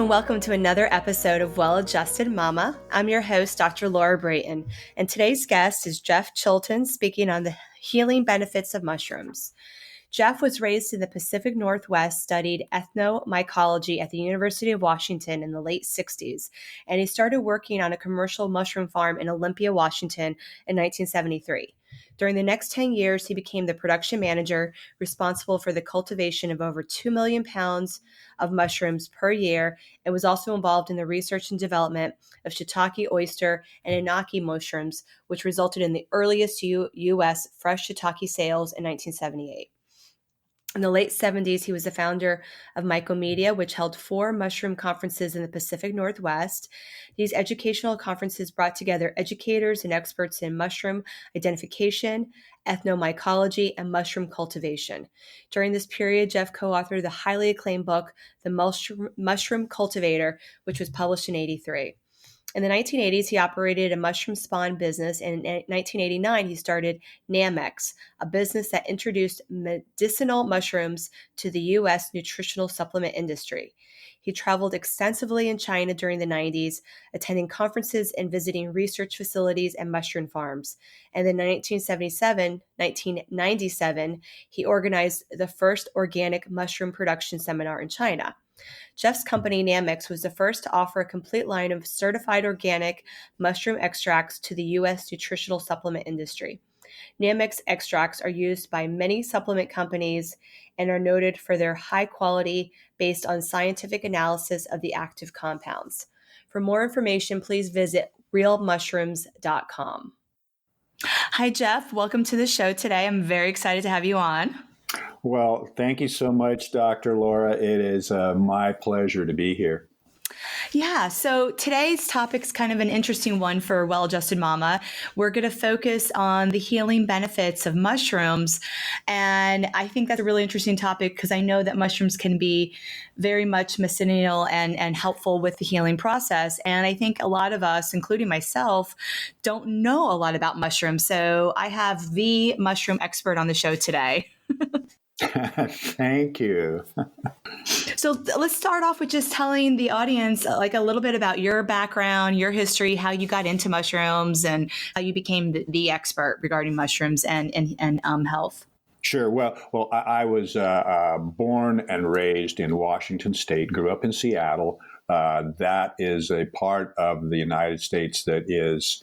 and welcome to another episode of Well-Adjusted Mama. I'm your host, Dr. Laura Brayton, and today's guest is Jeff Chilton speaking on the healing benefits of mushrooms. Jeff was raised in the Pacific Northwest, studied ethnomycology at the University of Washington in the late 60s, and he started working on a commercial mushroom farm in Olympia, Washington in 1973. During the next 10 years, he became the production manager responsible for the cultivation of over 2 million pounds of mushrooms per year, and was also involved in the research and development of shiitake, oyster, and enoki mushrooms, which resulted in the earliest U.S. fresh shiitake sales in 1978. In the late 70s, he was the founder of Mycomedia, which held 4 mushroom conferences in the Pacific Northwest. These educational conferences brought together educators and experts in mushroom identification, ethnomycology, and mushroom cultivation. During this period, Jeff co-authored the highly acclaimed book, The Mushroom Cultivator, which was published in 1983. In the 1980s, he operated a mushroom spawn business, and in 1989, he started Namex, a business that introduced medicinal mushrooms to the U.S. nutritional supplement industry. He traveled extensively in China during the 90s, attending conferences and visiting research facilities and mushroom farms. And in 1997, he organized the first organic mushroom production seminar in China. Jeff's company, Namex, was the first to offer a complete line of certified organic mushroom extracts to the U.S. nutritional supplement industry. Namex extracts are used by many supplement companies and are noted for their high quality based on scientific analysis of the active compounds. For more information, please visit realmushrooms.com. Hi, Jeff. Welcome to the show today. I'm very excited to have you on. Well, thank you so much, Dr. Laura. It is my pleasure to be here. Yeah, so today's topic's kind of an interesting one for Well-Adjusted Mama. We're going to focus on the healing benefits of mushrooms. And I think that's a really interesting topic because I know that mushrooms can be very much medicinal and helpful with the healing process. And I think a lot of us, including myself, don't know a lot about mushrooms. So I have the mushroom expert on the show today. Thank you. So let's start off with just telling the audience like a little bit about your background, your history, how you got into mushrooms, and how you became the expert regarding mushrooms and health. Sure. Well, I was born and raised in Washington State, grew up in Seattle. That is a part of the United States that is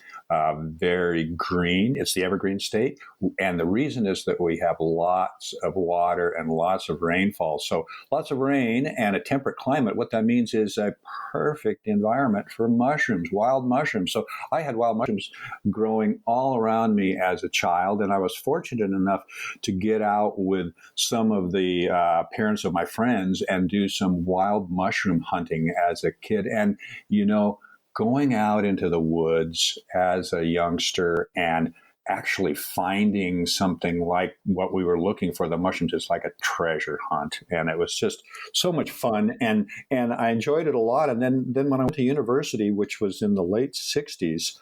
very green. It's the evergreen state. And the reason is that we have lots of water and lots of rainfall. So lots of rain and a temperate climate. What that means is a perfect environment for mushrooms, wild mushrooms. So I had wild mushrooms growing all around me as a child. And I was fortunate enough to get out with some of the parents of my friends and do some wild mushroom hunting as a kid. And, you know, going out into the woods as a youngster and actually finding something like what we were looking for, the mushrooms, is like a treasure hunt. And it was just so much fun. And I enjoyed it a lot. And then when I went to university, which was in the late 60s,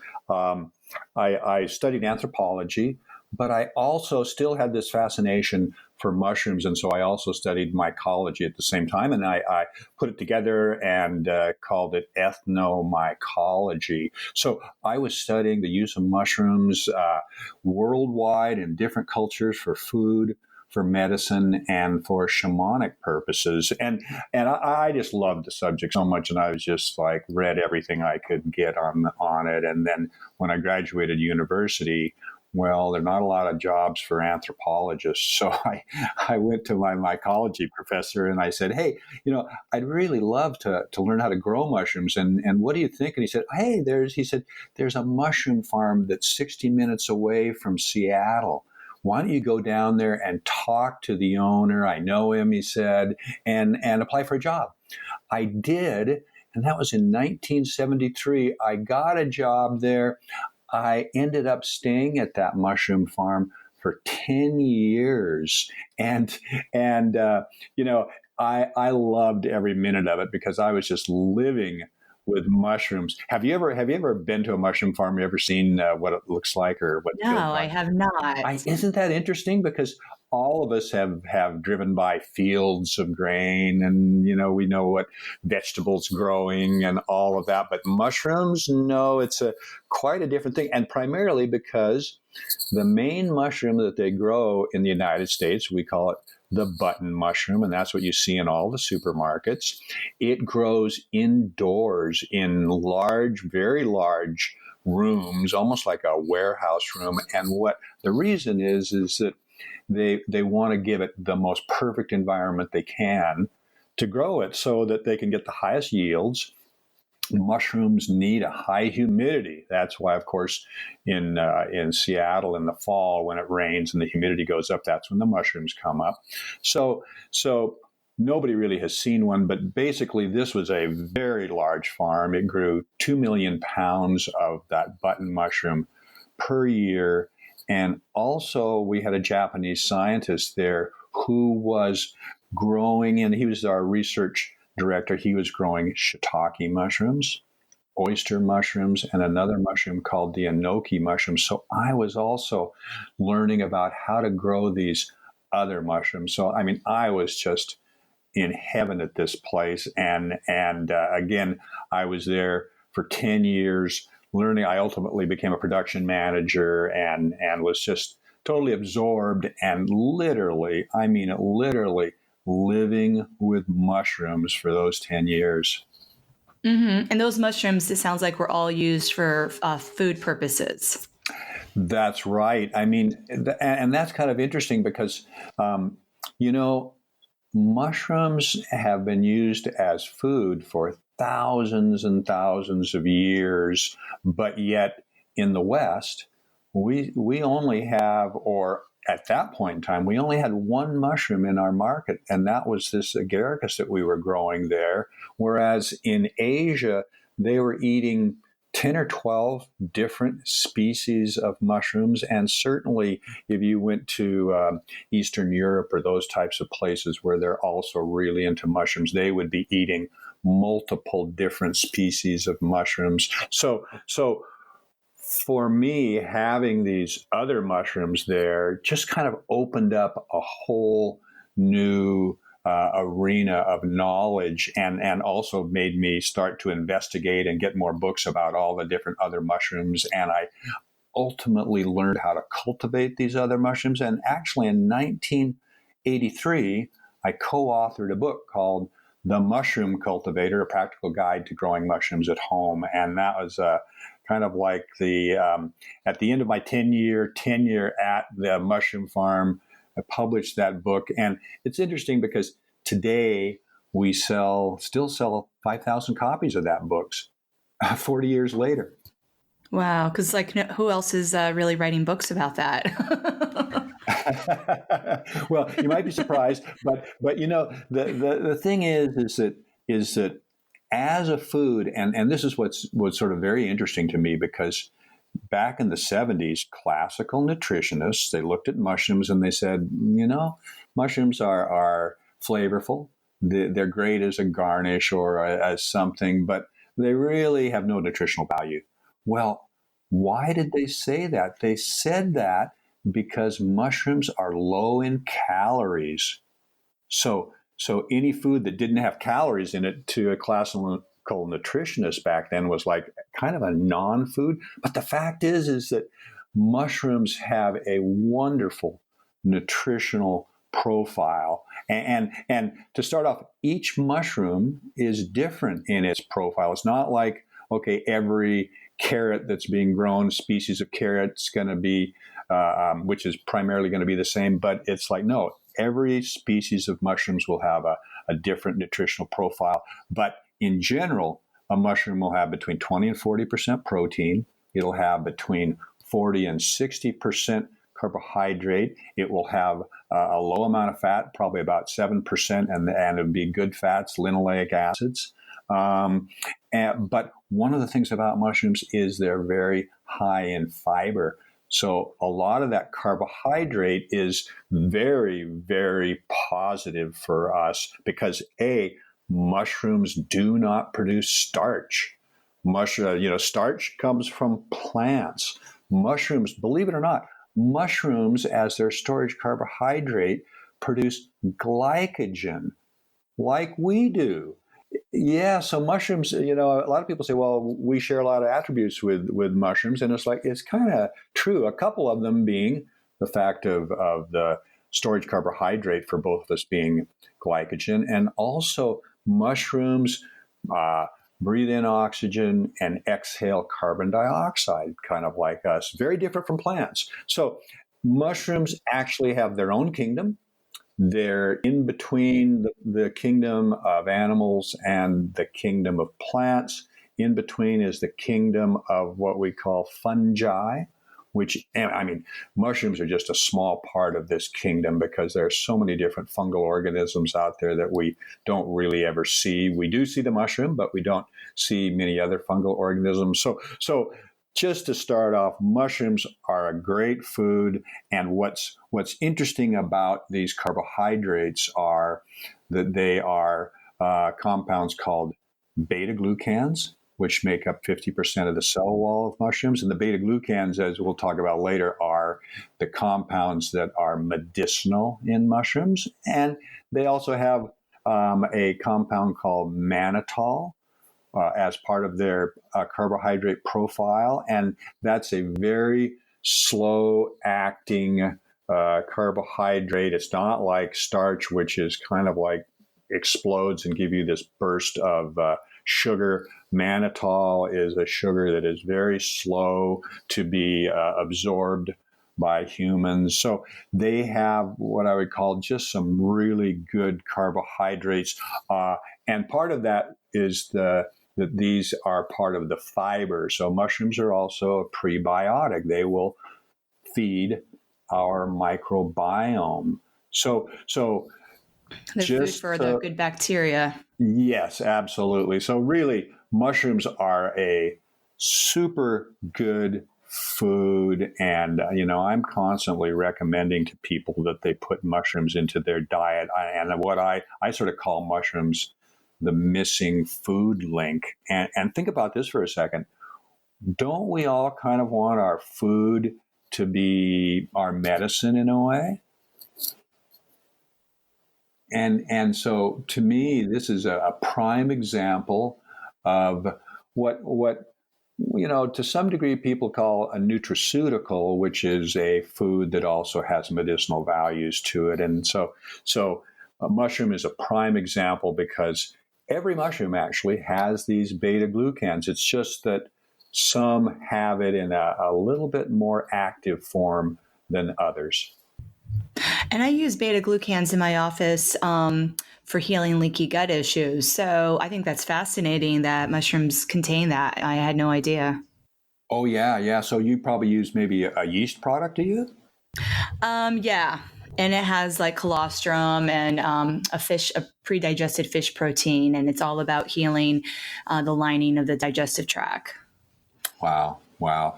I studied anthropology, but I also still had this fascination for mushrooms. And so I also studied mycology at the same time. And I put it together and called it ethnomycology. So I was studying the use of mushrooms worldwide in different cultures for food, for medicine, and for shamanic purposes. And I just loved the subject so much. And I was just like read everything I could get on it. And then when I graduated university, well, there are not a lot of jobs for anthropologists. So I went to my mycology professor and I said, hey, you know, I'd really love to learn how to grow mushrooms. And what do you think? And he said, hey, there's a mushroom farm that's 60 minutes away from Seattle. Why don't you go down there and talk to the owner? I know him, he said, and apply for a job. I did. And that was in 1973. I got a job there. I ended up staying at that mushroom farm for 10 years. And you know, I loved every minute of it because I was just living with mushrooms. Have you ever been to a mushroom farm? You ever seen what it looks like or what? No, I have not. Isn't that interesting? Because all of us have driven by fields of grain, and we know what vegetables growing and all of that. But mushrooms, no, it's quite a different thing, and primarily because the main mushroom that they grow in the United States, we call it the button mushroom, and that's what you see in all the supermarkets. It grows indoors in large, very large rooms, almost like a warehouse room. And what the reason is that they want to give it the most perfect environment they can to grow it so that they can get the highest yields. Mushrooms need a high humidity. That's why, of course, in Seattle in the fall, when it rains and the humidity goes up, that's when the mushrooms come up. So nobody really has seen one, but basically this was a very large farm. It grew 2 million pounds of that button mushroom per year. And also we had a Japanese scientist there who was growing, and he was our research director. He was growing shiitake mushrooms, oyster mushrooms, and another mushroom called the enoki mushroom. So I was also learning about how to grow these other mushrooms. So, I mean, I was just in heaven at this place. And again, I was there for 10 years learning. I ultimately became a production manager and was just totally absorbed and literally living with mushrooms for those 10 years. Mm-hmm. And those mushrooms, it sounds like, were all used for food purposes. That's right. I mean, and that's kind of interesting because, mushrooms have been used as food for thousands and thousands of years, but yet in the West, we only have, or at that point in time, we only had one mushroom in our market, and that was this agaricus that we were growing there. Whereas in Asia, they were eating 10 or 12 different species of mushrooms. And certainly if you went to Eastern Europe or those types of places where they're also really into mushrooms, they would be eating multiple different species of mushrooms. So for me, having these other mushrooms there just kind of opened up a whole new arena of knowledge and also made me start to investigate and get more books about all the different other mushrooms. And I ultimately learned how to cultivate these other mushrooms. And actually in 1983, I co-authored a book called The Mushroom Cultivator, A Practical Guide to Growing Mushrooms at Home. And that was kind of like at the end of my 10-year tenure at the mushroom farm, I published that book. And it's interesting because today we still sell 5,000 copies of that book 40 years later. Wow. Because who else is really writing books about that? Well, you might be surprised, but the thing is that as a food, and this is what's sort of very interesting to me, because back in the 70s, classical nutritionists, they looked at mushrooms and they said, mushrooms are flavorful. They're great as a garnish or as something, but they really have no nutritional value. Well, why did they say that? They said that because mushrooms are low in calories. So any food that didn't have calories in it to a classical nutritionist back then was like kind of a non-food. But the fact is that mushrooms have a wonderful nutritional profile. And to start off, each mushroom is different in its profile. It's not like, okay, every carrot that's being grown, species of carrot's going to be, which is primarily going to be the same, but it's like, no, every species of mushrooms will have a different nutritional profile. But in general, a mushroom will have between 20 and 40% protein. It'll have between 40 and 60% carbohydrate. It will have a low amount of fat, probably about 7%, and it would be good fats, linoleic acids. But one of the things about mushrooms is they're very high in fiber. So a lot of that carbohydrate is very, very positive for us because mushrooms do not produce starch. Starch comes from plants. Mushrooms, believe it or not, mushrooms, as their storage carbohydrate, produce glycogen like we do. Yeah, so mushrooms, a lot of people say, well, we share a lot of attributes with mushrooms, and it's kind of true. A couple of them being the fact of the storage carbohydrate for both of us being glycogen, and also mushrooms breathe in oxygen and exhale carbon dioxide, kind of like us. Very different from plants. So mushrooms actually have their own kingdom. They're in between the kingdom of animals and the kingdom of plants. In between is the kingdom of what we call fungi, which, mushrooms are just a small part of this kingdom because there are so many different fungal organisms out there that we don't really ever see. We do see the mushroom, but we don't see many other fungal organisms. So just to start off, mushrooms are a great food, and what's interesting about these carbohydrates are that they are compounds called beta-glucans, which make up 50% of the cell wall of mushrooms. And the beta-glucans, as we'll talk about later, are the compounds that are medicinal in mushrooms. And they also have a compound called mannitol, as part of their carbohydrate profile. And that's a very slow acting carbohydrate. It's not like starch, which is kind of like explodes and give you this burst of sugar. Mannitol is a sugar that is very slow to be absorbed by humans. So they have what I would call just some really good carbohydrates. And part of that is that these are part of the fiber. So mushrooms are also a prebiotic. They will feed our microbiome. So they're food for the good bacteria. Yes, absolutely. So really, mushrooms are a super good food, and I'm constantly recommending to people that they put mushrooms into their diet. And what I sort of call mushrooms the missing food link. And think about this for a second. Don't we all kind of want our food to be our medicine in a way? And so to me, this is a prime example of what to some degree people call a nutraceutical, which is a food that also has medicinal values to it. And so a mushroom is a prime example because every mushroom actually has these beta-glucans. It's just that some have it in a little bit more active form than others. And I use beta-glucans in my office for healing leaky gut issues. So I think that's fascinating that mushrooms contain that. I had no idea. Oh, yeah. So you probably use maybe a yeast product, do you? Yeah. And it has like colostrum and a pre-digested fish protein. And it's all about healing the lining of the digestive tract. Wow.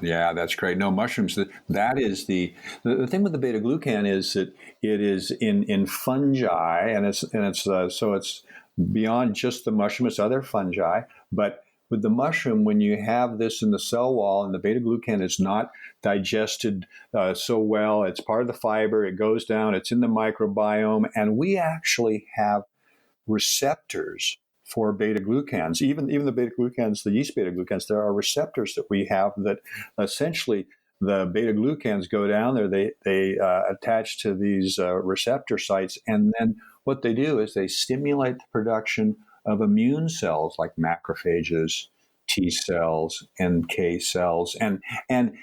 Yeah, that's great. No, mushrooms, that is the thing with the beta-glucan is that it is in fungi, and it's so it's beyond just the mushroom, it's other fungi. But with the mushroom, when you have this in the cell wall and the beta-glucan is not digested so well, it's part of the fiber, it goes down, it's in the microbiome, and we actually have receptors for beta-glucans. Even the beta-glucans, the yeast beta-glucans, there are receptors that we have that essentially the beta-glucans go down there, they attach to these receptor sites, and then what they do is they stimulate the production of immune cells like macrophages, T cells, NK cells. And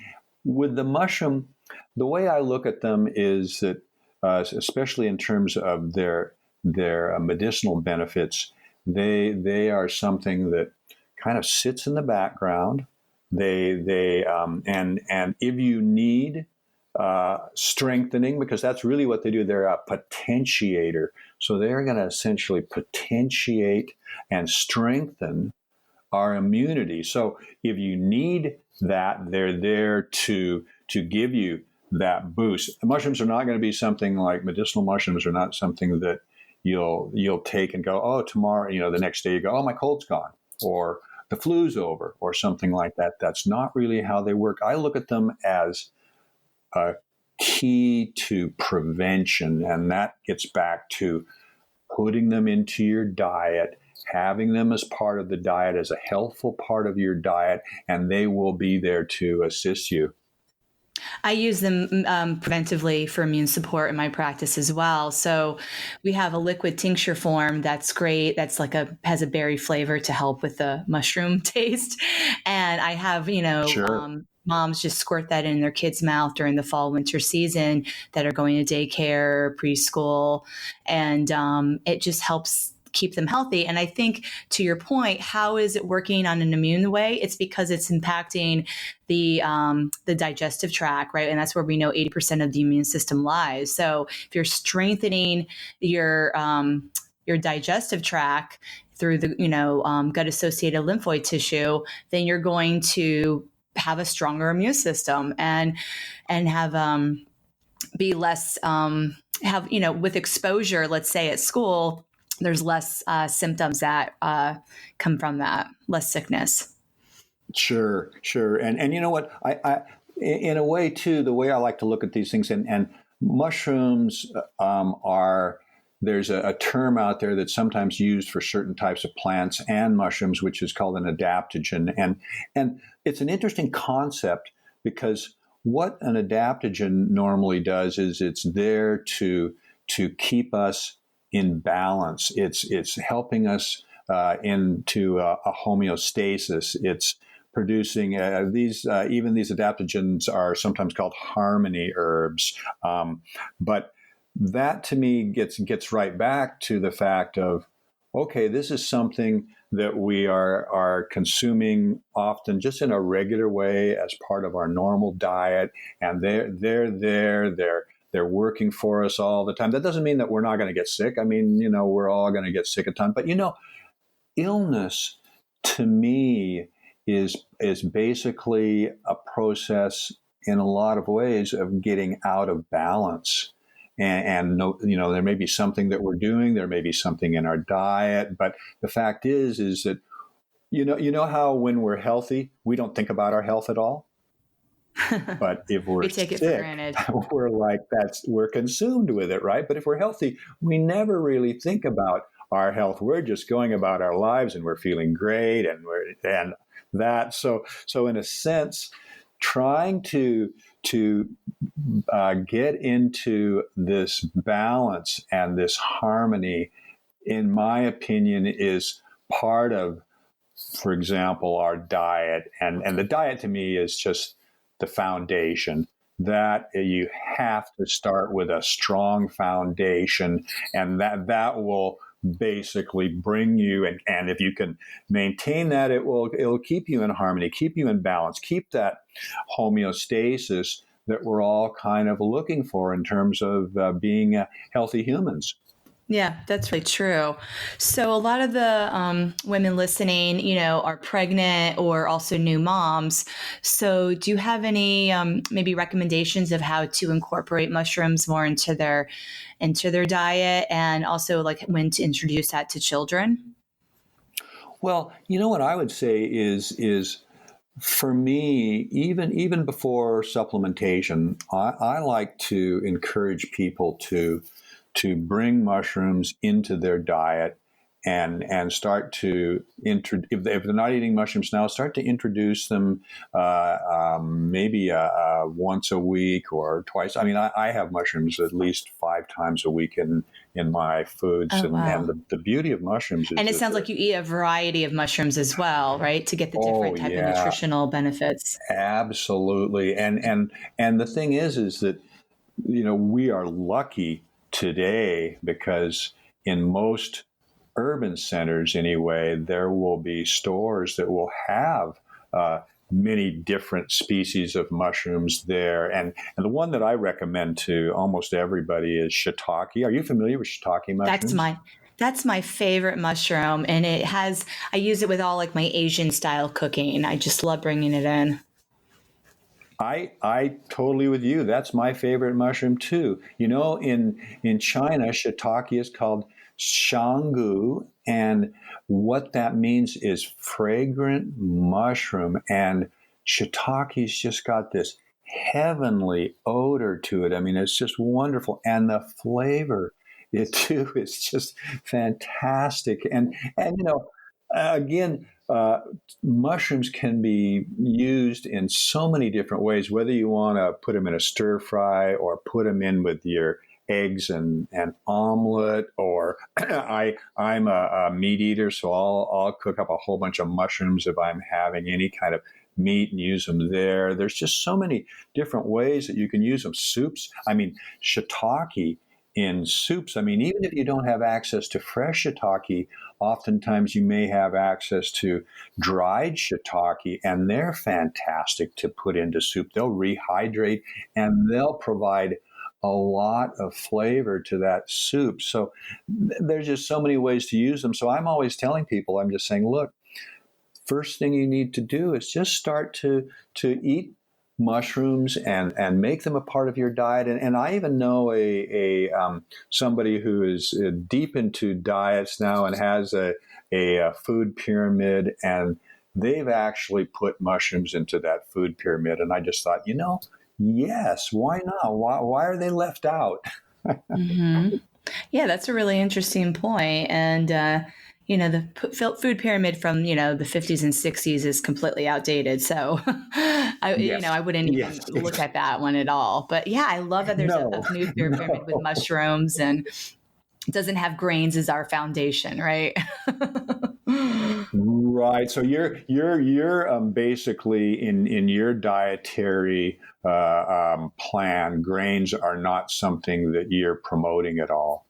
with the mushroom, the way I look at them is that, especially in terms of their medicinal benefits, they are something that kind of sits in the background. And if you need strengthening, because that's really what they do, they're a potentiator. So they're going to essentially potentiate and strengthen our immunity. So if you need that, they're there to give you that boost. The mushrooms are not going to be something like medicinal mushrooms are not something that you'll take and go, oh, tomorrow, the next day you go, oh, my cold's gone, or the flu's over, or something like that. That's not really how they work. I look at them as key to prevention. And that gets back to putting them into your diet, having them as part of the diet, as a healthful part of your diet, and they will be there to assist you. I use them preventively for immune support in my practice as well. So we have a liquid tincture form that's great. That's has a berry flavor to help with the mushroom taste. And I have, Sure. moms just squirt that in their kids' mouth during the fall winter season that are going to daycare, preschool, and it just helps keep them healthy. And I think, to your point, how is it working on an immune way? It's because it's impacting the digestive tract, right? And that's where we know 80% of the immune system lies. So if you're strengthening your digestive tract through the gut associated lymphoid tissue, then you're going to have a stronger immune system and have be less have with exposure, let's say at school, there's less symptoms that come from that, less sickness. Sure, sure. And you know what? I in a way too, the way I like to look at these things, and mushrooms are, there's a term out there that's sometimes used for certain types of plants and mushrooms, which is called an adaptogen. And it's an interesting concept, because what an adaptogen normally does is it's there to keep us in balance. It's helping us into a homeostasis. It's producing even these adaptogens are sometimes called harmony herbs. But that to me gets right back to the fact of, okay, this is something that we are consuming often just in a regular way as part of our normal diet, and they're working for us all the time. That doesn't mean that we're not going to get sick. I mean, we're all going to get sick at times. But illness to me is basically a process in a lot of ways of getting out of balance. And there may be something that we're doing, there may be something in our diet, but the fact is that how when we're healthy, we don't think about our health at all. But if we're we take sick, it for granted. we're consumed with it, right? But if we're healthy, we never really think about our health. We're just going about our lives, and we're feeling great, and that. So in a sense, trying to get into this balance and this harmony, in my opinion, is part of, for example, our diet. And the diet to me is just the foundation. That you have to start with a strong foundation, and that will basically bring you, and if you can maintain that, it'll keep you in harmony, keep you in balance, keep that homeostasis that we're all kind of looking for in terms of being healthy humans. Yeah, that's really true. So a lot of the women listening, are pregnant or also new moms. So do you have any maybe recommendations of how to incorporate mushrooms more into their diet, and also like when to introduce that to children? Well, what I would say is for me, even before supplementation, I like to encourage people to bring mushrooms into their diet, and start to if they're not eating mushrooms now, start to introduce them maybe once a week or twice. I mean, I have mushrooms at least 5 times a week in my foods. Oh, wow. And the beauty of mushrooms is, And it sounds like you eat a variety of mushrooms as well, right? To get the different type of nutritional benefits. Absolutely. And the thing is that, we are lucky today, because in most urban centers anyway, there will be stores that will have many different species of mushrooms there. And the one that I recommend to almost everybody is shiitake. Are you familiar with shiitake mushrooms? That's my favorite mushroom, and I use it with all like my Asian style cooking. I just love bringing it in. I totally with you. That's my favorite mushroom too. In China, shiitake is called shangu, and what that means is fragrant mushroom. And shiitake's just got this heavenly odor to it. I mean, it's just wonderful. And the flavor, it too, is just fantastic. And again, mushrooms can be used in so many different ways, whether you want to put them in a stir fry or put them in with your eggs and omelet, or I'm a meat eater, so I'll cook up a whole bunch of mushrooms if I'm having any kind of meat and use them there. There's just so many different ways that you can use them. Soups, I mean, shiitake in soups. I mean, even if you don't have access to fresh shiitake, oftentimes you may have access to dried shiitake, and they're fantastic to put into soup. They'll rehydrate and they'll provide a lot of flavor to that soup. So there's just so many ways to use them. So I'm always telling people, I'm just saying, look, first thing you need to do is just start to eat mushrooms and make them a part of your diet. And I even know somebody who is deep into diets now and has a food pyramid, and they've actually put mushrooms into that food pyramid. And I just thought, yes, why not? Why are they left out? Mm-hmm. Yeah, that's a really interesting point. And, the food pyramid from, the 50s and 60s is completely outdated. So, Yes. I wouldn't even Yes. look at that one at all. But yeah, I love that there's a new food pyramid with mushrooms, and it doesn't have grains as our foundation, right? Right. So you're basically in your dietary plan. Grains are not something that you're promoting at all.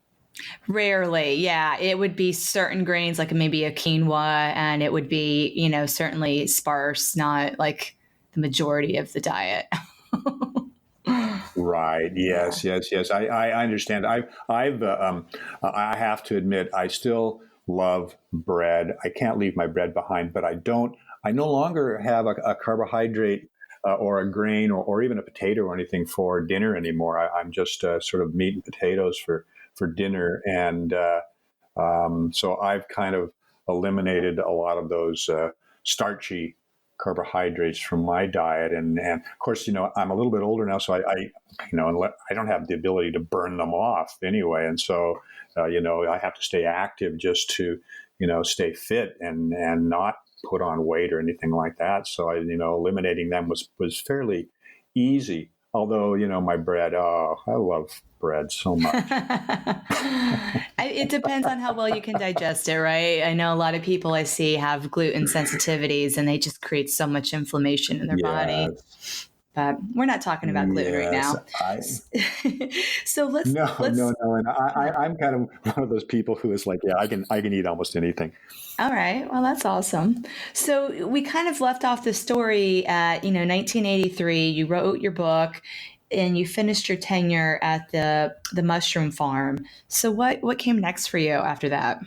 Rarely, yeah. It would be certain grains, like maybe a quinoa, and it would be, certainly sparse, not like the majority of the diet. Right. Yes. Yeah. Yes. I understand. I have to admit, I still love bread. I can't leave my bread behind, but I no longer have a carbohydrate or a grain or even a potato or anything for dinner anymore. I'm just sort of meat and potatoes for dinner. And so I've kind of eliminated a lot of those starchy carbohydrates from my diet. And of course, I'm a little bit older now, so I don't have the ability to burn them off anyway. And so, I have to stay active just to, stay fit and not put on weight or anything like that. So eliminating them was fairly easy. Although, my bread, I love bread so much. It depends on how well you can digest it, right? I know a lot of people I see have gluten sensitivities, and they just create so much inflammation in their body. Yes. But we're not talking about gluten right Yes. now. So let's No. And yeah. I'm kind of one of those people who is like, yeah, I can eat almost anything. All right. Well, that's awesome. So we kind of left off the story at, 1983. You wrote your book and you finished your tenure at the mushroom farm. So what came next for you after that?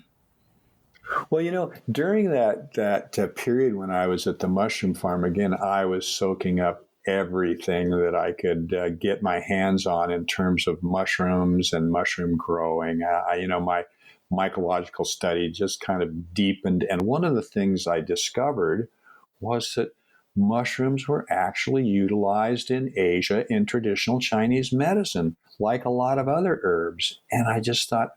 Well, during that period when I was at the mushroom farm, again, I was soaking up everything that I could get my hands on in terms of mushrooms and mushroom growing. My mycological study just kind of deepened. And one of the things I discovered was that mushrooms were actually utilized in Asia in traditional Chinese medicine, like a lot of other herbs. And I just thought,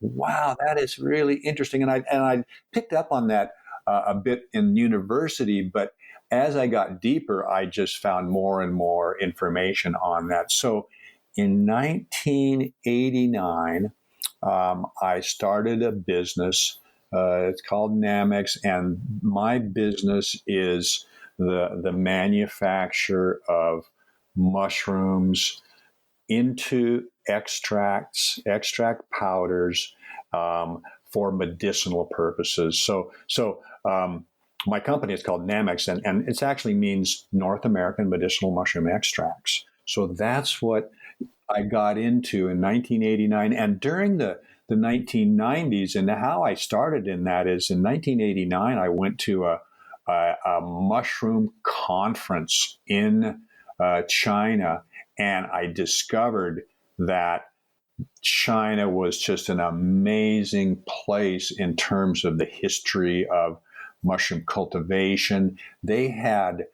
wow, that is really interesting. And I picked up on that a bit in university, but as I got deeper, I just found more and more information on that. So in 1989, I started a business. It's called Namex, and my business is the manufacture of mushrooms into extract powders for medicinal purposes. So my company is called Namex, and it actually means North American Medicinal Mushroom Extracts. So that's what I got into in 1989. And during the 1990s, and how I started in that is in 1989, I went to a mushroom conference in China, and I discovered that China was just an amazing place in terms of the history of mushroom cultivation. They had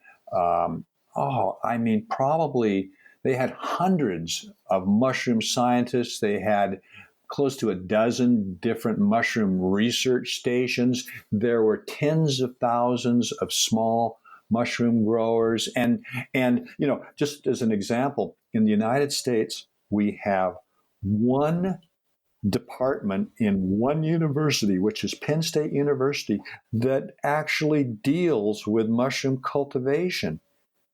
probably they had hundreds of mushroom scientists. They had close to a dozen different mushroom research stations. There were tens of thousands of small mushroom growers. And just as an example, in the United States, we have one department in one university, which is Penn State University, that actually deals with mushroom cultivation.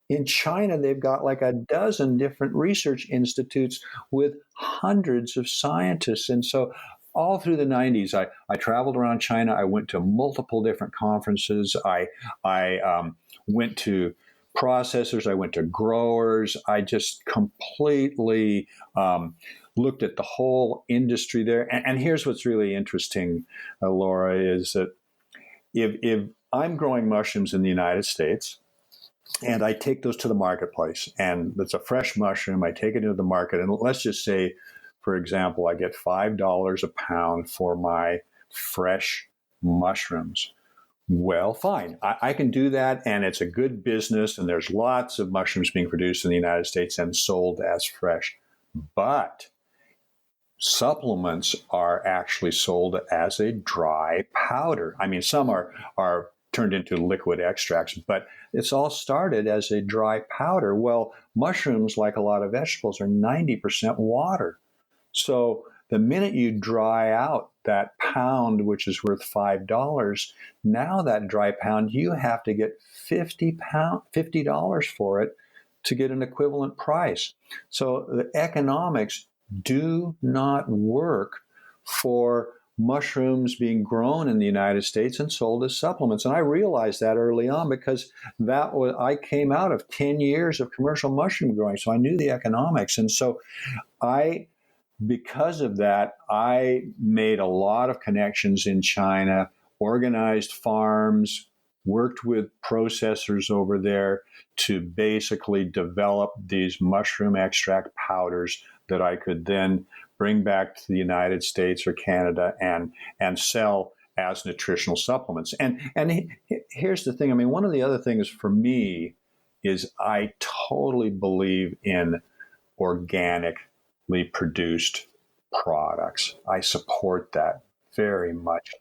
In China, they've got like a dozen different research institutes with hundreds of scientists. And so all through the 90s, I traveled around China. I went to multiple different conferences. I went to processors. I went to growers. I just completely looked at the whole industry there. And here's what's really interesting, Laura, is that if I'm growing mushrooms in the United States, and I take those to the marketplace, and it's a fresh mushroom. I take it into the market, and let's just say, for example, I get $5 a pound for my fresh mushrooms. Well, fine. I can do that, and it's a good business, and there's lots of mushrooms being produced in the United States and sold as fresh. But supplements are actually sold as a dry powder. I mean, some are turned into liquid extracts, but it's all started as a dry powder. Well, mushrooms, like a lot of vegetables, are 90% water. So the minute you dry out that pound, which is worth $5, now that dry pound, you have to get $50 for it to get an equivalent price. So the economics do not work for mushrooms being grown in the United States and sold as supplements. And I realized that early on because I came out of 10 years of commercial mushroom growing, so I knew the economics. And so because of that, I made a lot of connections in China, organized farms, worked with processors over there to basically develop these mushroom extract powders that I could then bring back to the United States or Canada and sell as nutritional supplements. And here's the thing. I mean, one of the other things for me is I totally believe in organically produced products. I support that very much.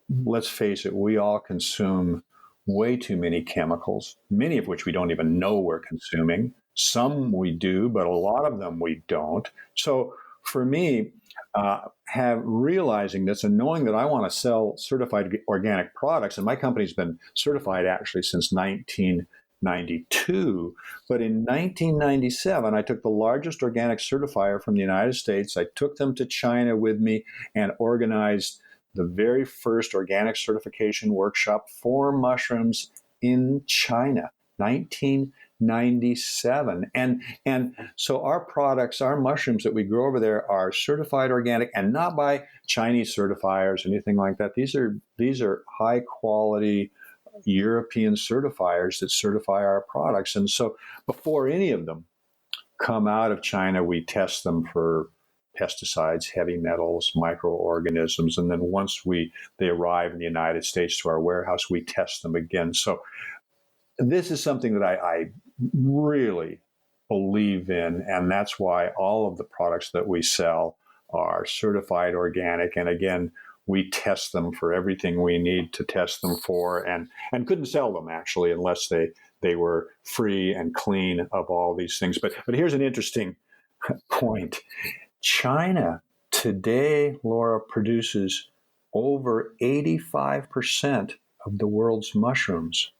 Let's face it, we all consume way too many chemicals, many of which we don't even know we're consuming. Some we do, but a lot of them we don't. So for me, realizing this and knowing that I want to sell certified organic products, and my company's been certified actually since 1992. But in 1997, I took the largest organic certifier from the United States. I took them to China with me and organized the very first organic certification workshop for mushrooms in China, 1997. And so our products, our mushrooms that we grow over there are certified organic and not by Chinese certifiers or anything like that. These are high quality European certifiers that certify our products. And so before any of them come out of China, we test them for pesticides, heavy metals, microorganisms, and then once they arrive in the United States to our warehouse, we test them again. So this is something that I really believe in, and that's why all of the products that we sell are certified organic. And again, we test them for everything we need to test them for, and couldn't sell them actually unless they were free and clean of all these things. But here's an interesting point. China today, Laura, produces over 85% of the world's mushrooms.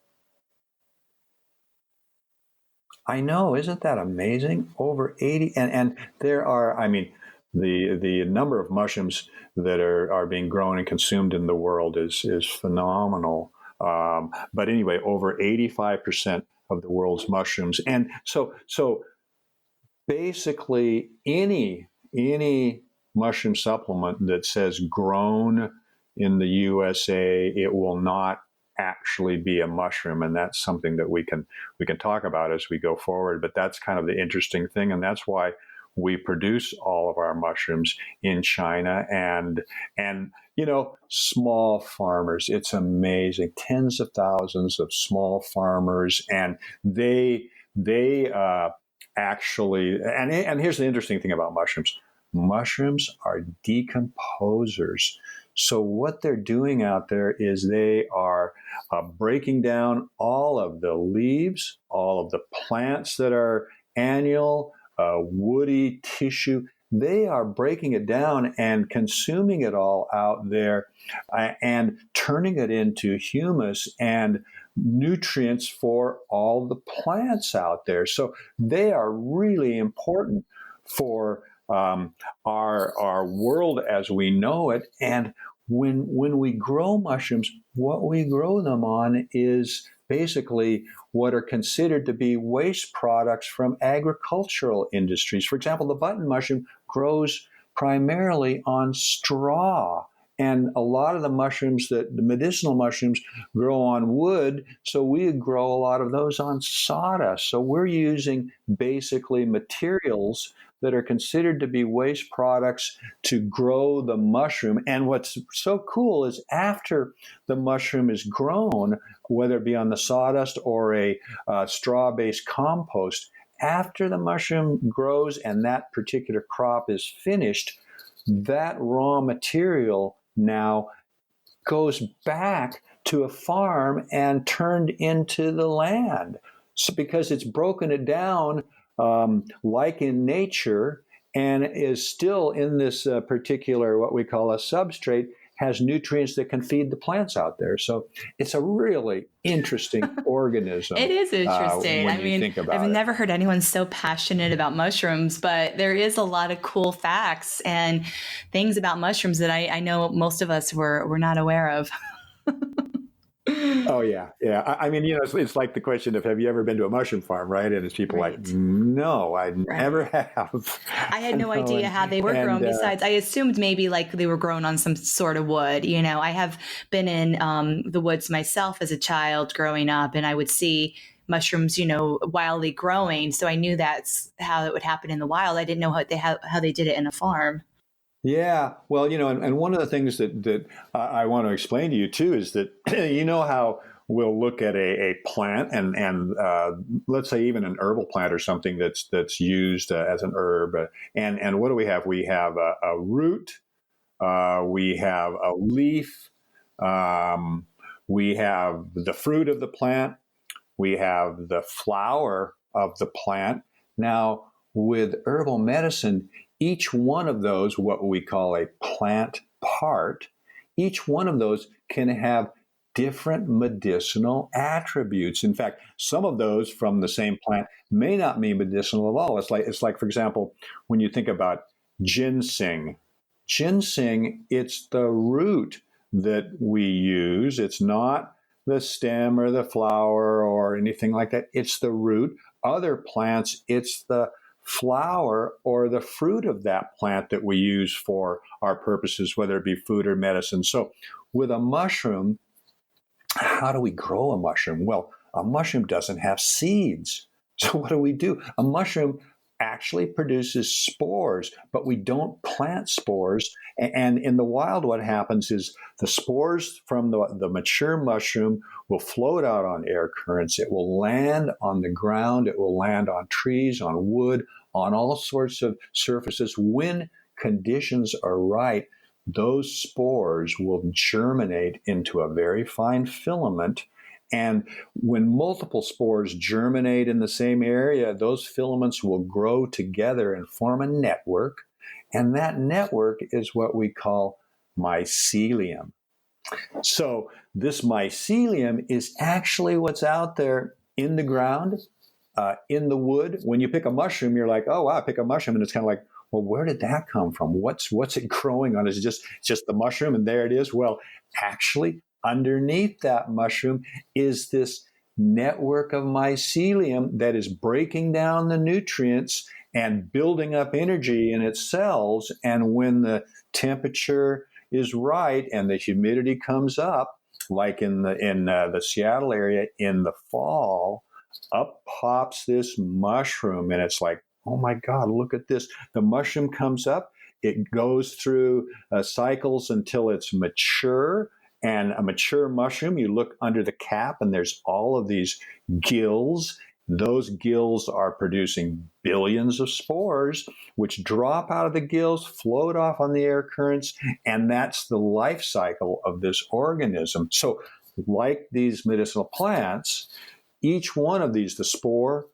I know, isn't that amazing? Over 80, and there are, I mean, the number of mushrooms that are being grown and consumed in the world is phenomenal. But anyway, over 85% of the world's mushrooms, and so basically any mushroom supplement that says grown in the USA, it will not actually be a mushroom, and that's something that we can talk about as we go forward. But that's kind of the interesting thing, and that's why We produce all of our mushrooms in China, and small farmers. It's amazing. Tens of thousands of small farmers, and they actually, and here's the interesting thing about mushrooms. Mushrooms are decomposers. So what they're doing out there is they are breaking down all of the leaves, all of the plants that are annual, woody tissue. They are breaking it down and consuming it all out there and turning it into humus and nutrients for all the plants out there. So they are really important for our world as we know it. And when we grow mushrooms, what we grow them on is basically what are considered to be waste products from agricultural industries. For example, the button mushroom grows primarily on straw. And a lot of the mushrooms, the medicinal mushrooms, grow on wood, so we grow a lot of those on sawdust. So we're using basically materials that are considered to be waste products to grow the mushroom. And what's so cool is after the mushroom is grown, whether it be on the sawdust or a straw-based compost, after the mushroom grows and that particular crop is finished, that raw material now goes back to a farm and turned into the land. So because it's broken it down like in nature and is still in this particular, what we call a substrate, has nutrients that can feed the plants out there. So it's a really interesting organism. It is interesting. When you think about I've it. never heard anyone so passionate about mushrooms, but there is a lot of cool facts and things about mushrooms that I know most of us were not aware of. Oh yeah. I mean, it's like the question of have you ever been to a mushroom farm, right? And it's people Right. like, no, I never have. I had no idea how they were grown. Besides, I assumed maybe like they were grown on some sort of wood. I have been in the woods myself as a child growing up, and I would see mushrooms, wildly growing. So I knew that's how it would happen in the wild. I didn't know how they did it in a farm. Yeah, well, and one of the things that I want to explain to you too is that how we'll look at a plant and let's say even an herbal plant or something that's used as an herb, and what do we have? We have a root, we have a leaf, we have the fruit of the plant, we have the flower of the plant. Now, with herbal medicine, each one of those, what we call a plant part, each one of those can have different medicinal attributes. In fact, some of those from the same plant may not be medicinal at all. It's like, for example, when you think about ginseng, it's the root that we use. It's not the stem or the flower or anything like that. It's the root. Other plants, it's the flower or the fruit of that plant that we use for our purposes, whether it be food or medicine. So with a mushroom, how do we grow a mushroom? Well, a mushroom doesn't have seeds. So what do? A mushroom actually produces spores, but we don't plant spores. And in the wild, what happens is the spores from the mature mushroom will float out on air currents. It will land on the ground. It will land on trees, on wood, on all sorts of surfaces. When conditions are right, those spores will germinate into a very fine filament. And when multiple spores germinate in the same area, those filaments will grow together and form a network. And that network is what we call mycelium. So this mycelium is actually what's out there in the ground, in the wood. When you pick a mushroom, you're like, oh, wow, I pick a mushroom. And it's kind of like, well, where did that come from? What's it growing on? Is it just the mushroom and there it is? Well, actually, underneath that mushroom is this network of mycelium that is breaking down the nutrients and building up energy in its cells. And when the temperature is right and the humidity comes up, like in the Seattle area in the fall, up pops this mushroom, and it's like, oh my God, look at this. The mushroom comes up, it goes through cycles until it's mature. And a mature mushroom, you look under the cap and there's all of these gills. Those gills are producing billions of spores, which drop out of the gills, float off on the air currents, and that's the life cycle of this organism. So, like these medicinal plants, each one of these, the spore,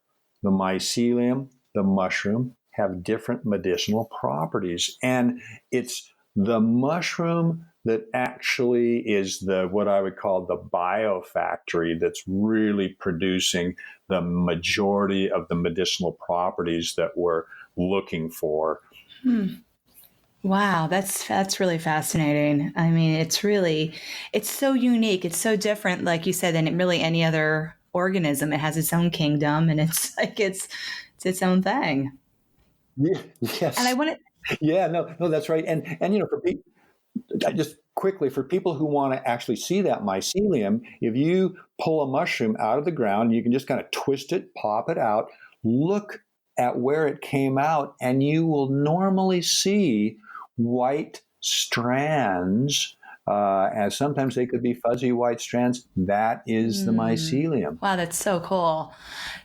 the mycelium, the mushroom, have different medicinal properties. And it's the mushroom that actually is the what I would call the biofactory that's really producing the majority of the medicinal properties that we're looking for. Wow, that's really fascinating. I mean, it's so unique. It's so different, like you said, than really any other organism. It has its own kingdom, and it's like it's its own thing. Yeah, And I yes. want to. Yeah, no, that's right. And for people, just quickly, for people who want to actually see that mycelium, if you pull a mushroom out of the ground, you can just kind of twist it, pop it out, look at where it came out, and you will normally see white strands. And sometimes they could be fuzzy white strands. That is the mycelium. Wow, that's so cool.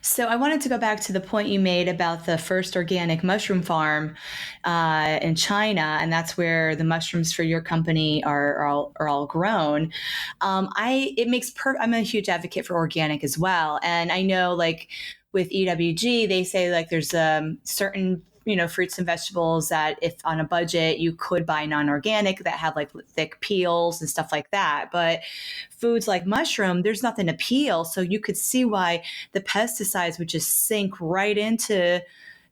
So I wanted to go back to the point you made about the first organic mushroom farm in China, and that's where the mushrooms for your company are all grown. I'm a huge advocate for organic as well, and I know like with EWG, they say like there's certain fruits and vegetables that if on a budget you could buy non-organic that have like thick peels and stuff like that, but foods like mushroom, there's nothing to peel, so you could see why the pesticides would just sink right into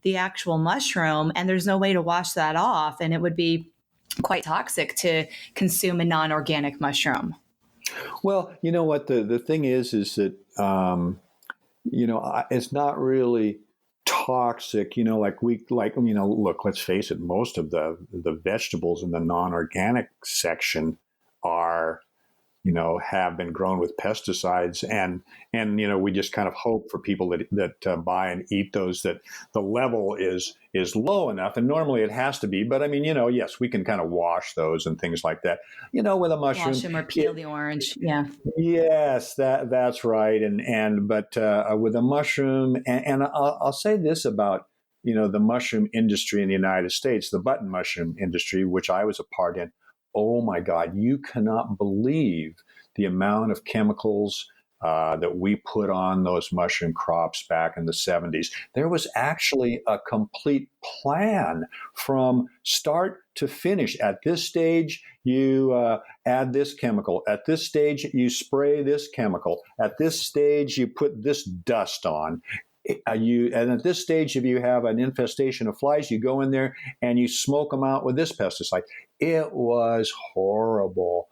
the actual mushroom, and there's no way to wash that off, and it would be quite toxic to consume a non-organic mushroom. Well, you know what the thing is that it's not really toxic. Look, let's face it. Most of the vegetables in the non-organic section are have been grown with pesticides, and we just kind of hope for people that buy and eat those that the level is low enough, and normally it has to be. But I mean, yes, we can kind of wash those and things like that. With a Wash mushroom, them or peel the orange. Yeah. yes, that's right, but with a mushroom, and I'll say this about the mushroom industry in the United States, the button mushroom industry, which I was a part in. Oh my God, you cannot believe the amount of chemicals that we put on those mushroom crops back in the 70s. There was actually a complete plan from start to finish. At this stage, you add this chemical. At this stage, you spray this chemical. At this stage, you put this dust on. And at this stage, if you have an infestation of flies, you go in there and you smoke them out with this pesticide. It was horrible.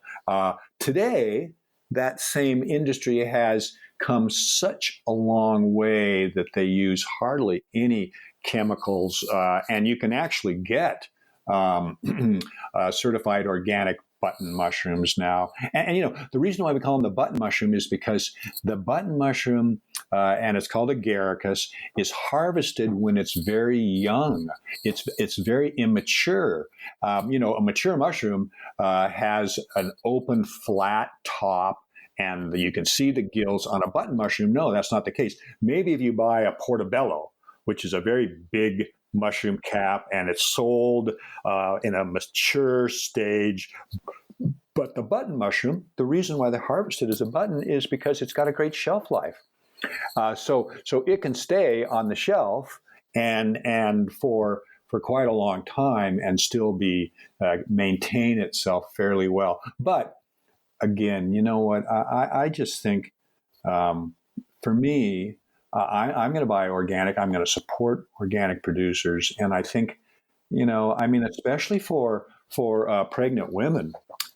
Today, that same industry has come such a long way that they use hardly any chemicals, and you can actually get certified organic button mushrooms now. And the reason why we call them the button mushroom is because the button mushroom, and it's called agaricus, is harvested when it's very young. It's very immature. A mature mushroom has an open, flat top, and you can see the gills. On a button mushroom, no, that's not the case. Maybe if you buy a portobello, which is a very big mushroom cap, and it's sold in a mature stage. But the button mushroom, the reason why they harvest it as a button is because it's got a great shelf life. So it can stay on the shelf and for quite a long time and still be maintain itself fairly well. But again, you know what? I just think for me, I'm going to buy organic. I'm going to support organic producers, and I think, especially for pregnant women,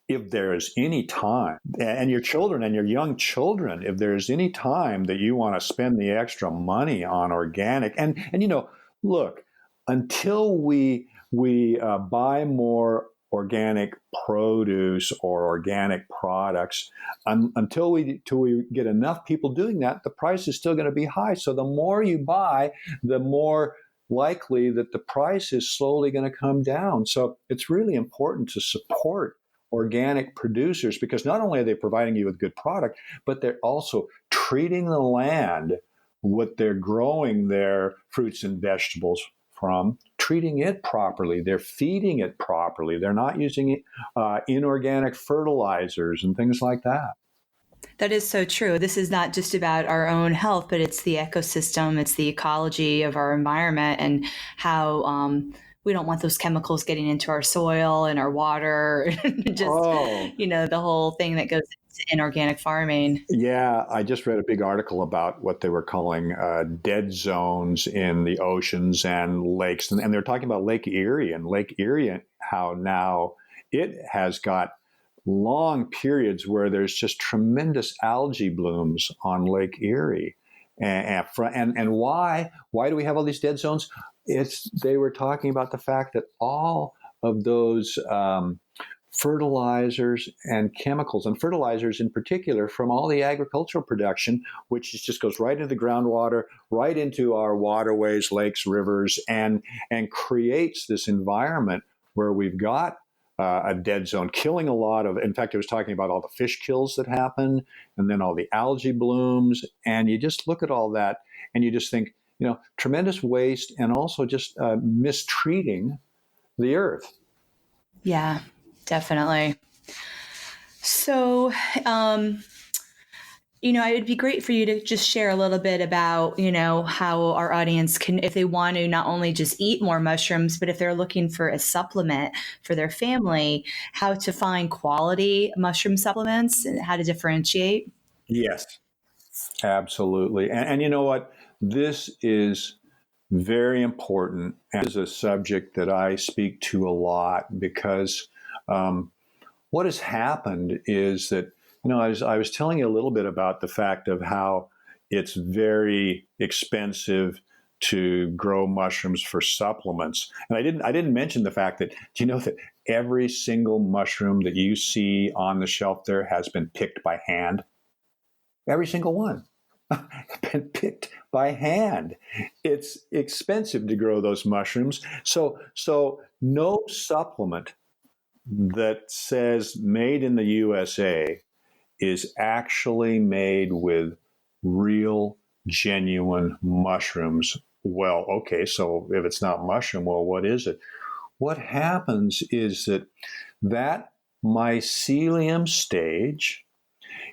if there is any time, and your children and your young children, if there's any time that you want to spend the extra money on organic, and look, until we buy more organic produce or organic products, until we get enough people doing that, the price is still going to be high. So the more you buy, the more likely that the price is slowly going to come down. So it's really important to support organic producers, because not only are they providing you with good product, but they're also treating the land, what they're growing their fruits and vegetables from, treating it properly. They're feeding it properly. They're not using inorganic fertilizers and things like that. That is so true. This is not just about our own health, but it's the ecosystem, it's the ecology of our environment, and how we don't want those chemicals getting into our soil and our water. Just, the whole thing that goes into inorganic farming. Yeah, I just read a big article about what they were calling dead zones in the oceans and lakes. And they're talking about Lake Erie, and Lake Erie, how now it has got long periods where there's just tremendous algae blooms on Lake Erie. And why? Why do we have all these dead zones? They were talking about the fact that all of those fertilizers and chemicals, and fertilizers in particular, from all the agricultural production, which just goes right into the groundwater, right into our waterways, lakes, rivers, and creates this environment where we've got a dead zone, killing a lot of, in fact, I was talking about all the fish kills that happen, and then all the algae blooms, and you just look at all that, and you just think, tremendous waste, and also just mistreating the earth. Yeah, definitely. So, it would be great for you to just share a little bit about, how our audience can, if they want to not only just eat more mushrooms, but if they're looking for a supplement for their family, how to find quality mushroom supplements and how to differentiate. Yes, absolutely. And you know what? This is very important, and is a subject that I speak to a lot, because what has happened is that, I was telling you a little bit about the fact of how it's very expensive to grow mushrooms for supplements. And I didn't mention the fact that, do you know that every single mushroom that you see on the shelf there has been picked by hand? Every single one. Been picked by hand. It's expensive to grow those mushrooms. So no supplement that says made in the USA is actually made with real, genuine mushrooms. Well, okay, so if it's not mushroom, well, what is it? What happens is that mycelium stage,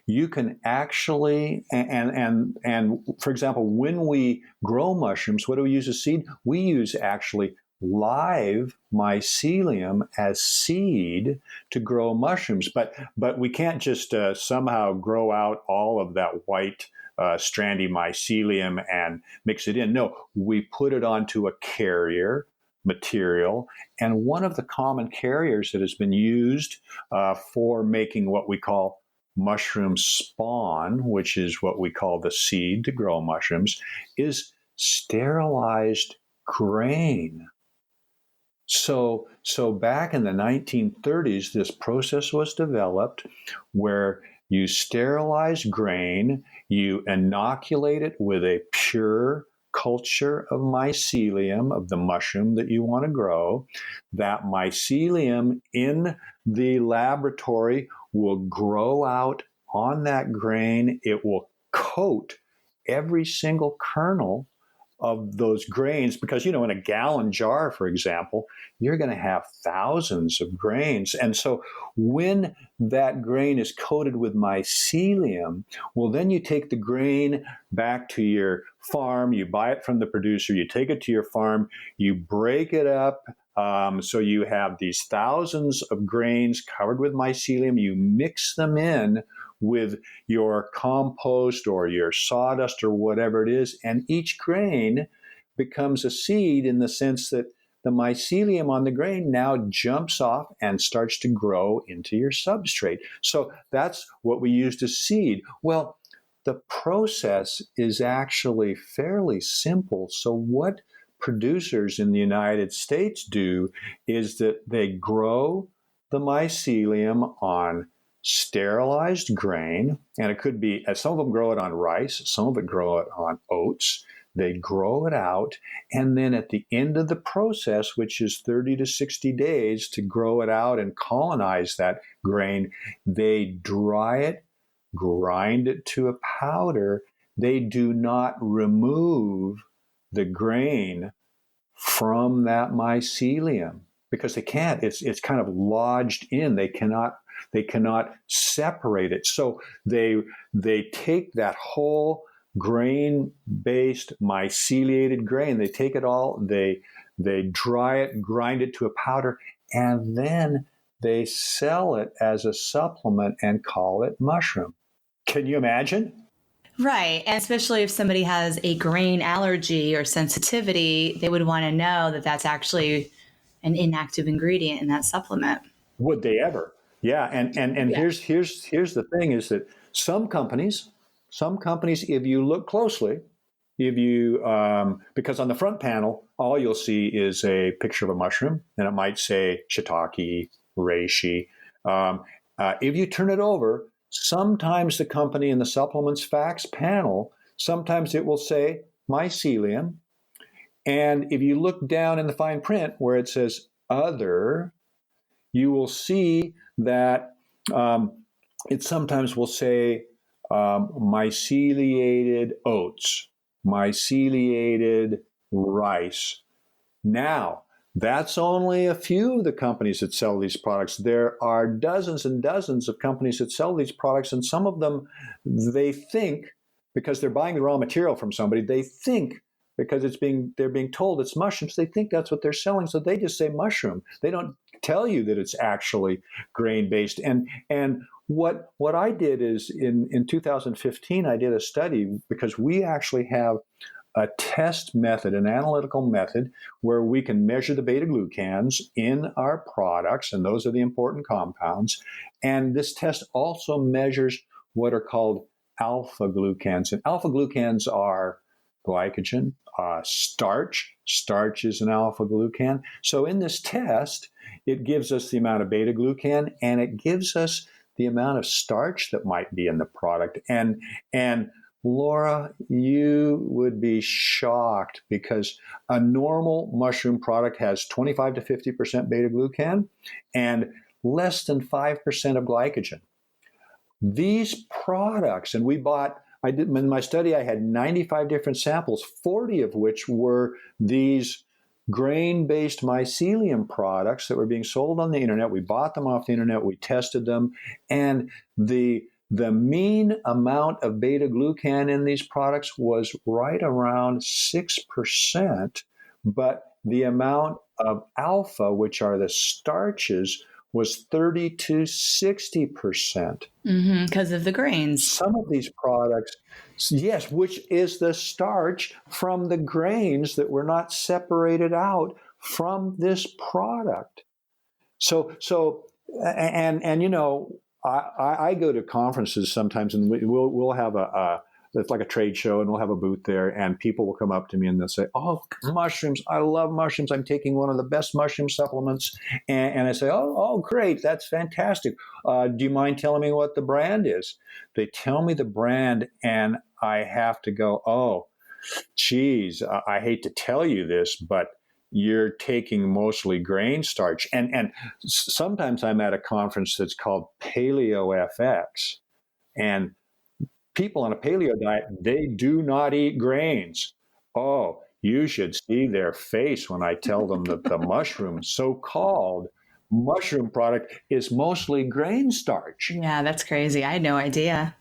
you can actually, and for example, when we grow mushrooms, what do we use as seed? We use actually live mycelium as seed to grow mushrooms, but we can't just somehow grow out all of that white strandy mycelium and mix it in. No, we put it onto a carrier material, and one of the common carriers that has been used for making what we call mushroom spawn, which is what we call the seed to grow mushrooms, is sterilized grain. So back in the 1930s, this process was developed where you sterilize grain, you inoculate it with a pure culture of mycelium of the mushroom that you want to grow. That mycelium in the laboratory will grow out on that grain. It will coat every single kernel of those grains, because, in a gallon jar, for example, you're going to have thousands of grains. And so when that grain is coated with mycelium, well, then you take the grain back to your farm, you buy it from the producer, you take it to your farm, you break it up. So you have these thousands of grains covered with mycelium, you mix them in with your compost or your sawdust or whatever it is, and each grain becomes a seed, in the sense that the mycelium on the grain now jumps off and starts to grow into your substrate. So that's what we used as seed. Well, the process is actually fairly simple. So what producers in the United States do is that they grow the mycelium on sterilized grain, and it could be, some of them grow it on rice, some of it grow it on oats. they grow it out, and then at the end of the process, which is 30 to 60 days to grow it out and colonize that grain, they dry it, grind it to a powder. They do not remove the grain from that mycelium because they can't. It's kind of lodged in. They cannot separate it. So they take that whole grain-based myceliated grain. They take it all. They dry it, grind it to a powder, and then they sell it as a supplement and call it mushroom. Can you imagine? Right. And especially if somebody has a grain allergy or sensitivity, they would want to know that that's actually an inactive ingredient in that supplement. Would they ever? Yeah. And Yeah. here's the thing is that some companies, if you look closely, if you because on the front panel, all you'll see is a picture of a mushroom, and it might say shiitake, reishi. If you turn it over, sometimes the company in the supplements facts panel, sometimes it will say mycelium. And if you look down in the fine print where it says other, you will see that it sometimes will say myceliated oats, myceliated rice. Now, that's only a few of the companies that sell these products. There are dozens and dozens of companies that sell these products, and some of them, they think, because they're buying the raw material from somebody, they think because they're being told it's mushrooms, they think that's what they're selling, so they just say mushroom. They don't tell you that it's actually grain-based. And what I did is in 2015, I did a study because we actually have a test method, an analytical method, where we can measure the beta-glucans in our products, and those are the important compounds. And this test also measures what are called alpha-glucans. And alpha-glucans are glycogen, starch. Starch is an alpha-glucan. So in this test, it gives us the amount of beta-glucan, and it gives us the amount of starch that might be in the product. And Laura, you would be shocked because a normal mushroom product has 25 to 50% beta-glucan and less than 5% of glycogen. These products, and in my study, I had 95 different samples, 40 of which were these grain-based mycelium products that were being sold on the internet. We bought them off the internet, we tested them, and the mean amount of beta-glucan in these products was right around 6%, but the amount of alpha, which are the starches, was 30 to 60%. Because of the grains. Some of these products, yes, which is the starch from the grains that were not separated out from this product. So, and you know, I go to conferences sometimes, and we'll have it's like a trade show, and we'll have a booth there, and people will come up to me and they'll say, "Oh, mushrooms! I love mushrooms. I'm taking one of the best mushroom supplements." And I say, "Oh, great! That's fantastic. Do you mind telling me what the brand is?" They tell me the brand, and I have to go, "Oh, geez, I hate to tell you this, but you're taking mostly grain starch." And sometimes I'm at a conference that's called Paleo FX, and people on a paleo diet, they do not eat grains. Oh, you should see their face when I tell them that the mushroom, so-called mushroom product, is mostly grain starch. Yeah, that's crazy. I had no idea.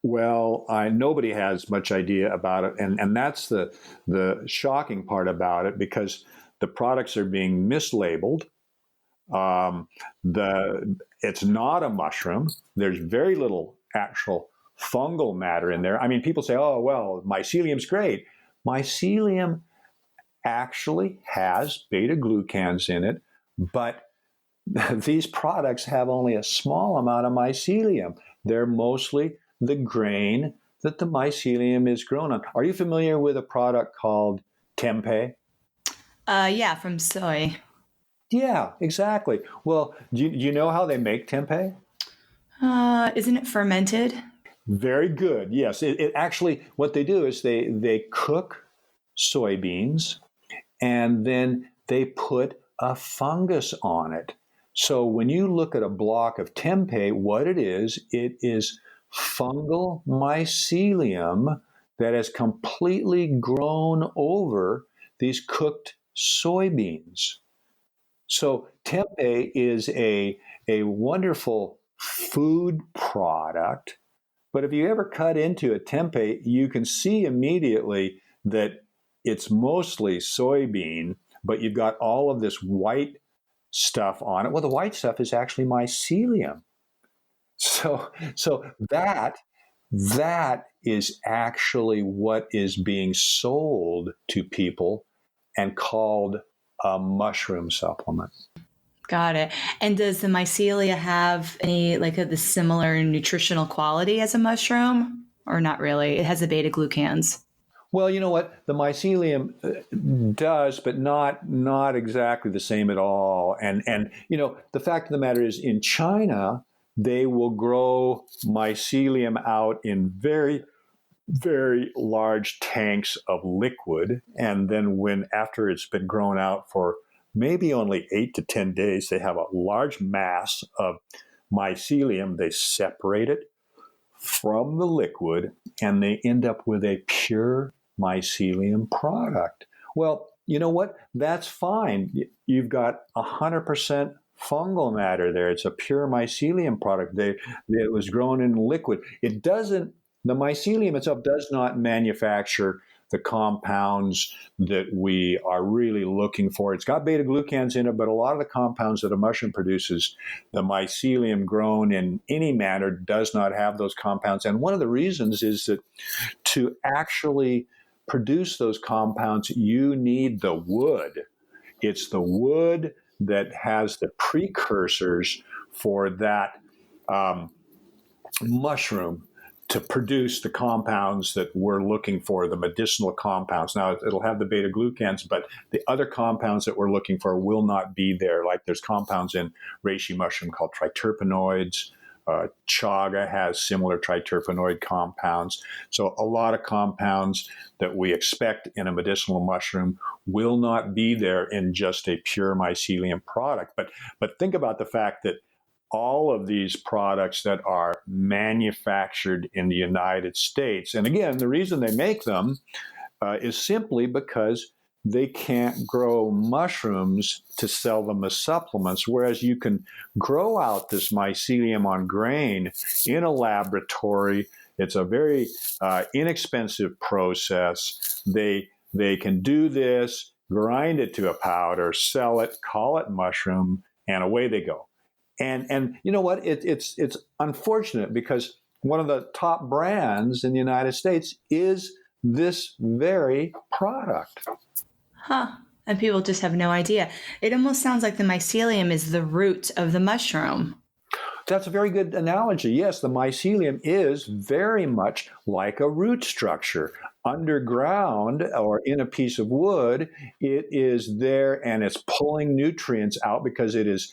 Well, nobody has much idea about it, and that's the shocking part about it, because the products are being mislabeled. It's not a mushroom. There's very little actual fungal matter in there. I mean, people say, "Oh, well, mycelium's great." Mycelium actually has beta-glucans in it, but these products have only a small amount of mycelium. They're mostly the grain that the mycelium is grown on. Are you familiar with a product called tempeh? Yeah, from soy. Yeah, exactly. Well, do you know how they make tempeh? Isn't it fermented? Very good. Yes. It actually, what they do is they cook soybeans, and then they put a fungus on it. So when you look at a block of tempeh, what it is fungal mycelium that has completely grown over these cooked soybeans. So tempeh is a wonderful food product, but if you ever cut into a tempeh, you can see immediately that it's mostly soybean, but you've got all of this white stuff on it. Well, the white stuff is actually mycelium. So that is actually what is being sold to people and called a mushroom supplement. Got it. And does the mycelia have any the similar nutritional quality as a mushroom, or not really? It has the beta glucans. Well, you know what? The mycelium does, but not exactly the same at all. And the fact of the matter is, in China, they will grow mycelium out in very, very large tanks of liquid, and then after it's been grown out for maybe only 8 to 10 days, they have a large mass of mycelium. They separate it from the liquid, and they end up with a pure mycelium product. Well, you know what? That's fine. You've got 100% fungal matter there. It's a pure mycelium product. It was grown in liquid. The mycelium itself does not manufacture the compounds that we are really looking for. It's got beta glucans in it, but a lot of the compounds that a mushroom produces, the mycelium grown in any manner does not have those compounds. And one of the reasons is that to actually produce those compounds, you need the wood. It's the wood that has the precursors for that mushroom to produce the compounds that we're looking for, the medicinal compounds. Now, it'll have the beta glucans, but the other compounds that we're looking for will not be there. Like there's compounds in reishi mushroom called triterpenoids. Chaga has similar triterpenoid compounds. So a lot of compounds that we expect in a medicinal mushroom will not be there in just a pure mycelium product. But think about the fact that all of these products that are manufactured in the United States, and again, the reason they make them is simply because they can't grow mushrooms to sell them as supplements, whereas you can grow out this mycelium on grain in a laboratory. It's a very inexpensive process. They can do this, grind it to a powder, sell it, call it mushroom, and away they go. And you know what? It's unfortunate because one of the top brands in the United States is this very product. Huh. And people just have no idea. It almost sounds like the mycelium is the root of the mushroom. That's a very good analogy. Yes, the mycelium is very much like a root structure. Underground or in a piece of wood, it is there and it's pulling nutrients out because it is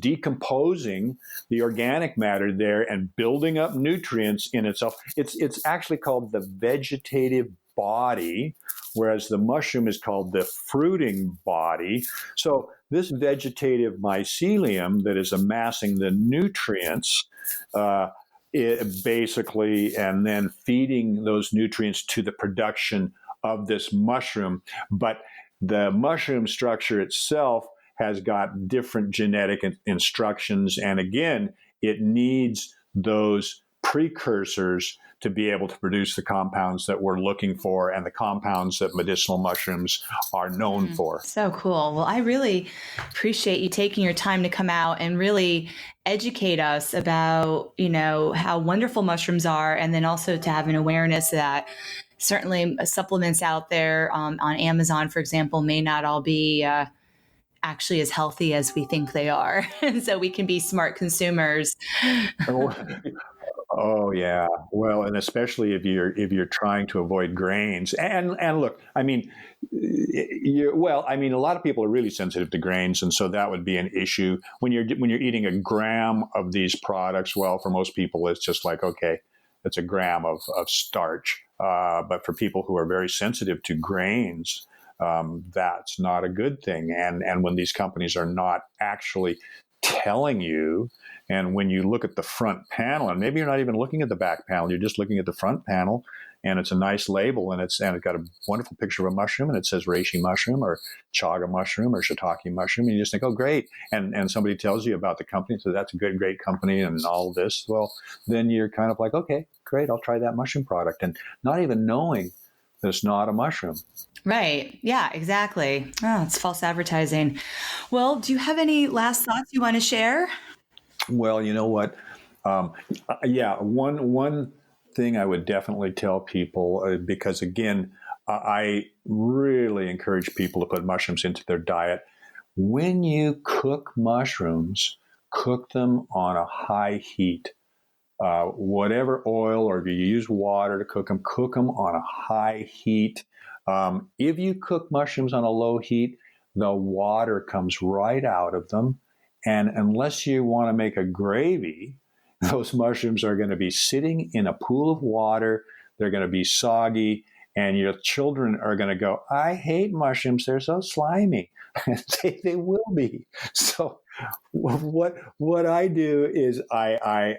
decomposing the organic matter there and building up nutrients in itself. It's actually called the vegetative body, whereas the mushroom is called the fruiting body. So this vegetative mycelium that is amassing the nutrients it basically, and then feeding those nutrients to the production of this mushroom. But the mushroom structure itself has got different genetic instructions. And again, it needs those precursors to be able to produce the compounds that we're looking for and the compounds that medicinal mushrooms are known for. So cool. Well, I really appreciate you taking your time to come out and really educate us about, how wonderful mushrooms are, and then also to have an awareness that certainly supplements out there on Amazon, for example, may not all be actually as healthy as we think they are. And so we can be smart consumers. Oh yeah, well, and especially if you're trying to avoid grains. And look, a lot of people are really sensitive to grains, and so that would be an issue when you're eating a gram of these products. Well, for most people, it's just like, okay, it's a gram of starch. But for people who are very sensitive to grains, that's not a good thing. And when these companies are not actually telling you, and when you look at the front panel, and maybe you're not even looking at the back panel, you're just looking at the front panel, and it's a nice label, and it's got a wonderful picture of a mushroom, and it says reishi mushroom or chaga mushroom or shiitake mushroom, and you just think, oh, great. And somebody tells you about the company, so that's a great company and all this. Well, then you're kind of like, okay, great, I'll try that mushroom product, and not even knowing that it's not a mushroom. Right. Yeah, exactly. Oh, it's false advertising. Well, do you have any last thoughts you want to share? Well, you know what? Yeah, one thing I would definitely tell people, because again, I really encourage people to put mushrooms into their diet. When you cook mushrooms, cook them on a high heat. Whatever oil, or if you use water to cook them on a high heat. If you cook mushrooms on a low heat, the water comes right out of them. And unless you want to make a gravy, those mushrooms are going to be sitting in a pool of water. They're going to be soggy, and your children are going to go, I hate mushrooms. They're so slimy. they will be. So what I do is I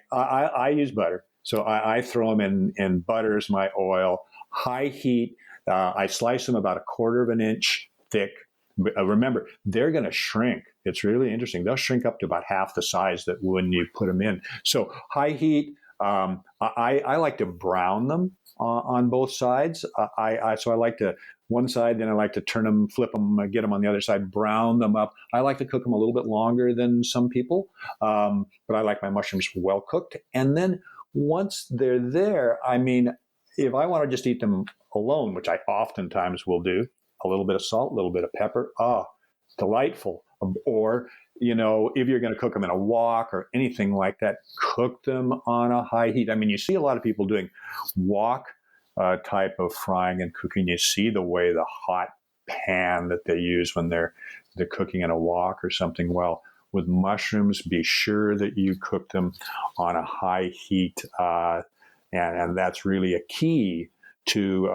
use butter. So I throw them in butter as my oil, high heat. I slice them about 1/4 of an inch thick. Remember, they're going to shrink. It's really interesting. They'll shrink up to about half the size that when you put them in. So high heat. I like to brown them on both sides. So I like to one side, then I like to turn them, flip them, get them on the other side, brown them up. I like to cook them a little bit longer than some people, but I like my mushrooms well cooked. And then once they're there, I mean, if I want to just eat them alone, which I oftentimes will do, a little bit of salt, a little bit of pepper, delightful. Or, if you're going to cook them in a wok or anything like that, cook them on a high heat. I mean, you see a lot of people doing wok type of frying and cooking. You see the way the hot pan that they use when they're cooking in a wok or something. Well, with mushrooms, be sure that you cook them on a high heat, and that's really a key to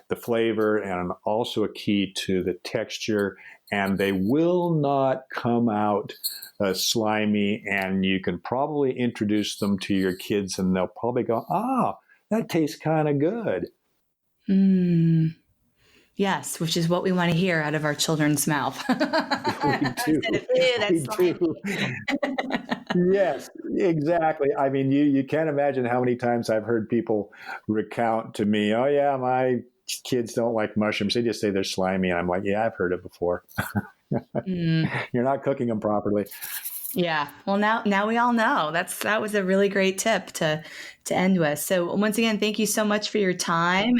the flavor and also a key to the texture. And they will not come out slimy, and you can probably introduce them to your kids and they'll probably go, that tastes kind of good. Yes, which is what we want to hear out of our children's mouth. We do. Yes, exactly. I mean, you can't imagine how many times I've heard people recount to me, oh, yeah, my kids don't like mushrooms. They just say they're slimy. And I'm like, yeah, I've heard it before. You're not cooking them properly. Yeah. Well, now we all know. That was a really great tip to end with. So once again, thank you so much for your time.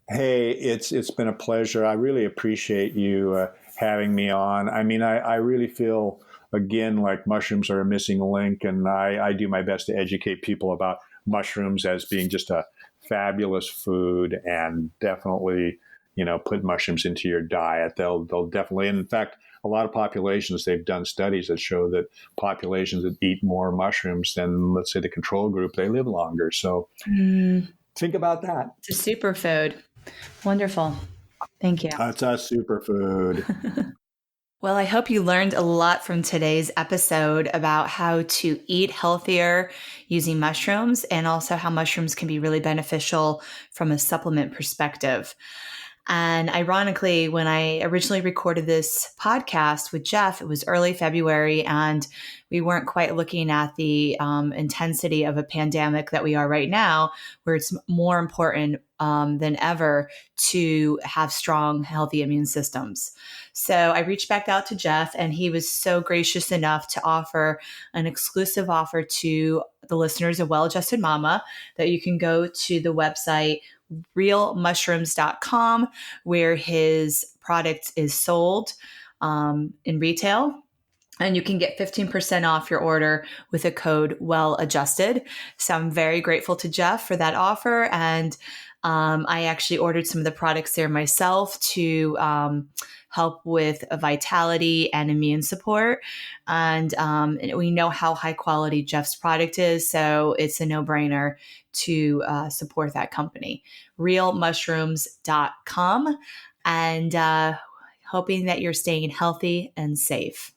Hey, it's been a pleasure. I really appreciate you having me on. I mean, I really feel, again, like mushrooms are a missing link, and I do my best to educate people about mushrooms as being just a fabulous food, and definitely, put mushrooms into your diet. They'll definitely, and in fact, a lot of populations, they've done studies that show that populations that eat more mushrooms than, let's say, the control group, they live longer. So think about that. It's a superfood. Wonderful. Thank you. It's a superfood. Well, I hope you learned a lot from today's episode about how to eat healthier using mushrooms, and also how mushrooms can be really beneficial from a supplement perspective. And ironically, when I originally recorded this podcast with Jeff, it was early February, and we weren't quite looking at the intensity of a pandemic that we are right now, where it's more important than ever to have strong, healthy immune systems. So I reached back out to Jeff, and he was so gracious enough to offer an exclusive offer to the listeners of Well Adjusted Mama, that you can go to the website realmushrooms.com, where his product is sold in retail. And you can get 15% off your order with a code Well Adjusted. So I'm very grateful to Jeff for that offer. And I actually ordered some of the products there myself to help with vitality and immune support. And we know how high quality Jeff's product is, so it's a no-brainer to support that company. realmushrooms.com, and hoping that you're staying healthy and safe.